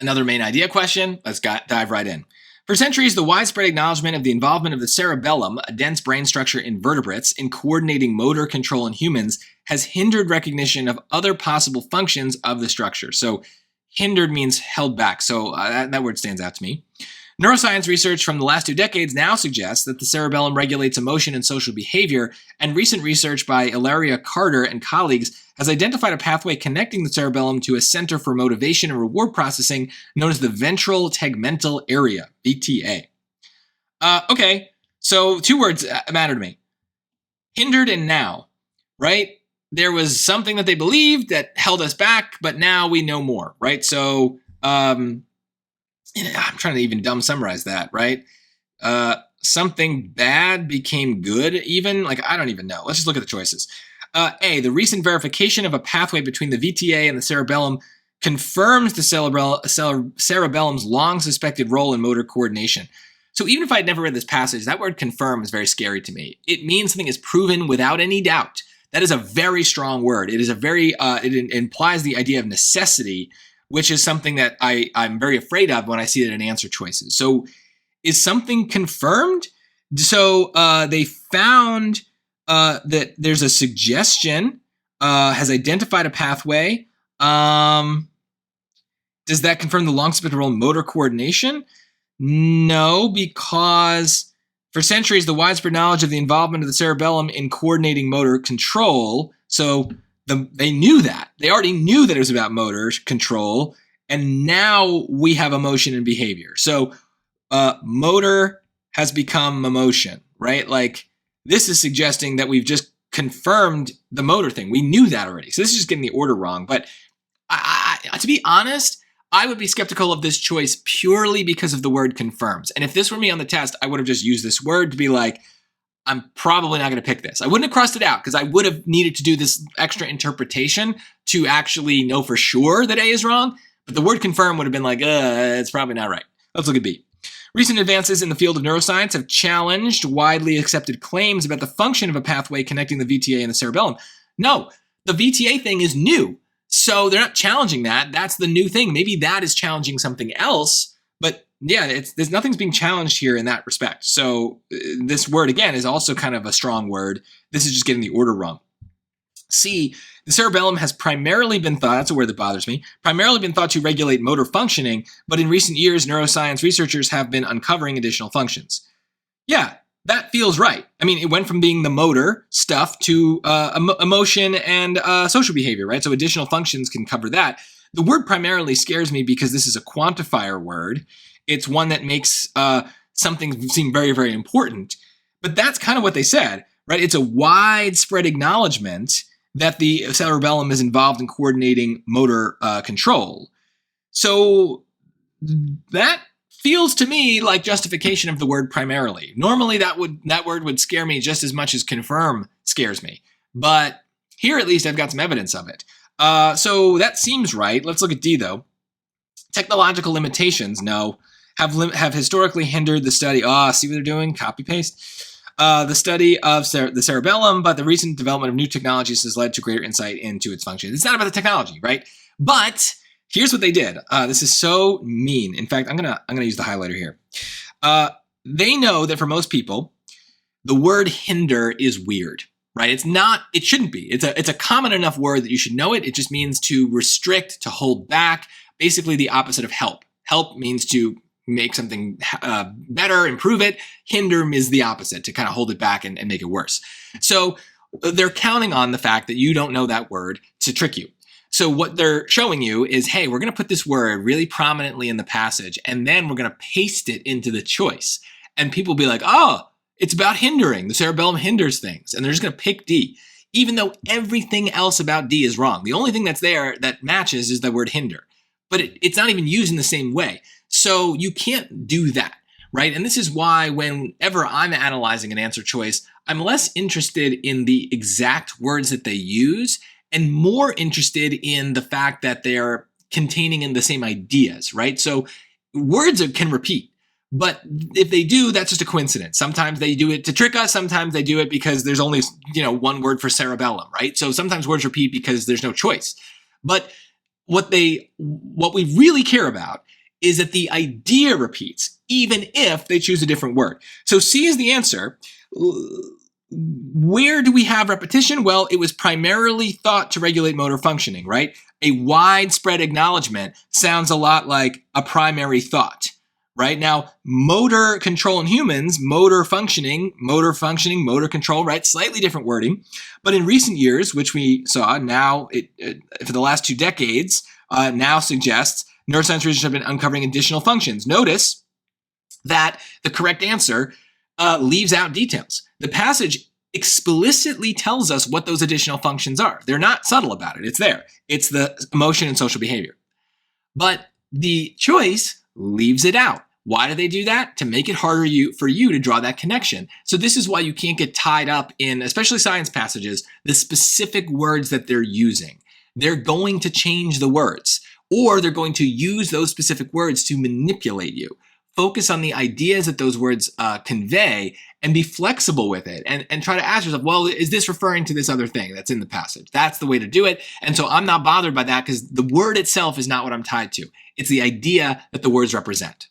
Another main idea question. Let's dive right in. For centuries, the widespread acknowledgement of the involvement of the cerebellum, a dense brain structure in vertebrates, in coordinating motor control in humans has hindered recognition of other possible functions of the structure. So hindered means held back. So that word stands out to me. Neuroscience research from the last 2 decades now suggests that the cerebellum regulates emotion and social behavior, and recent research by Ilaria Carter and colleagues has identified a pathway connecting the cerebellum to a center for motivation and reward processing known as the ventral tegmental area, VTA. Okay, so 2 words matter to me. Hindered and now, right? There was something that they believed that held us back, but now we know more, right? So, I'm trying to even dumb summarize that, right? Something bad became good even? Like, I don't even know. Let's just look at the choices. A, the recent verification of a pathway between the VTA and the cerebellum confirms the cerebellum's long-suspected role in motor coordination. So even if I'd never read this passage, that word confirm is very scary to me. It means something is proven without any doubt. That is a very strong word. It is a very, it implies the idea of necessity, which is something that I'm very afraid of when I see it in answer choices. So is something confirmed? So they found that there's a suggestion, has identified a pathway. Does that confirm the long-suspected role in motor coordination? No, because for centuries, the widespread knowledge of the involvement of the cerebellum in coordinating motor control, so they knew that. They already knew that it was about motor control, and now we have emotion and behavior. So motor has become emotion, right? Like, this is suggesting that we've just confirmed the motor thing. We knew that already. So this is just getting the order wrong. But to be honest, I would be skeptical of this choice purely because of the word confirms. And if this were me on the test, I would have just used this word to be like, I'm probably not going to pick this. I wouldn't have crossed it out because I would have needed to do this extra interpretation to actually know for sure that A is wrong. But the word confirm would have been like, it's probably not right. Let's look at B. Recent advances in the field of neuroscience have challenged widely accepted claims about the function of a pathway connecting the VTA and the cerebellum. No, the VTA thing is new. So they're not challenging that. That's the new thing. Maybe that is challenging something else. But yeah, nothing's being challenged here in that respect. So this word, again, is also kind of a strong word. This is just getting the order wrong. C, the cerebellum has primarily been thought, that's a word that bothers me, primarily been thought to regulate motor functioning, but in recent years, neuroscience researchers have been uncovering additional functions. Yeah, that feels right. I mean, it went from being the motor stuff to emotion and social behavior, right? So additional functions can cover that. The word primarily scares me because this is a quantifier word. It's one that makes something seem very, very important. But that's kind of what they said, right? It's a widespread acknowledgement that the cerebellum is involved in coordinating motor control. So that feels to me like justification of the word primarily. Normally that word would scare me just as much as confirm scares me. But here at least I've got some evidence of it. So that seems right. Let's look at D though. Technological limitations, no. Have historically hindered the study. See what they're doing? Copy paste. The study of the cerebellum, but the recent development of new technologies has led to greater insight into its function. It's not about the technology, right? But here's what they did. This is so mean. In fact, I'm gonna use the highlighter here. They know that for most people, the word hinder is weird, right? It's not. It shouldn't be. It's a common enough word that you should know it. It just means to restrict, to hold back. Basically, the opposite of help. Help means to make something better, improve it. Hinder is the opposite, to kind of hold it back and make it worse. So they're counting on the fact that you don't know that word to trick you. So what they're showing you is, hey, we're going to put this word really prominently in the passage, and then we're going to paste it into the choice. And people will be like, oh, it's about hindering. The cerebellum hinders things. And they're just going to pick D, even though everything else about D is wrong. The only thing that's there that matches is the word hinder. But it's not even used in the same way. So you can't do that, right? And this is why whenever I'm analyzing an answer choice, I'm less interested in the exact words that they use and more interested in the fact that they're containing in the same ideas, right? So words can repeat, but if they do, that's just a coincidence. Sometimes they do it to trick us. Sometimes they do it because there's only, one word for cerebellum, right? So sometimes words repeat because there's no choice. But what we really care about is that the idea repeats, even if they choose a different word. So C is the answer. Where do we have repetition? Well, it was primarily thought to regulate motor functioning, right? A widespread acknowledgement sounds a lot like a primary thought, right? Now, motor control in humans, motor functioning, motor control, right? Slightly different wording. But in recent years, which we saw now, for the last 2 decades, now suggests neuroscience researchers have been uncovering additional functions. Notice that the correct answer leaves out details. The passage explicitly tells us what those additional functions are. They're not subtle about it. It's there. It's the emotion and social behavior. But the choice leaves it out. Why do they do that? To make it harder for you to draw that connection. So this is why you can't get tied up in, especially science passages, the specific words that they're using. They're going to change the words, or they're going to use those specific words to manipulate you. Focus on the ideas that those words convey and be flexible with it, and try to ask yourself, well, is this referring to this other thing that's in the passage? That's the way to do it. And so I'm not bothered by that because the word itself is not what I'm tied to. It's the idea that the words represent.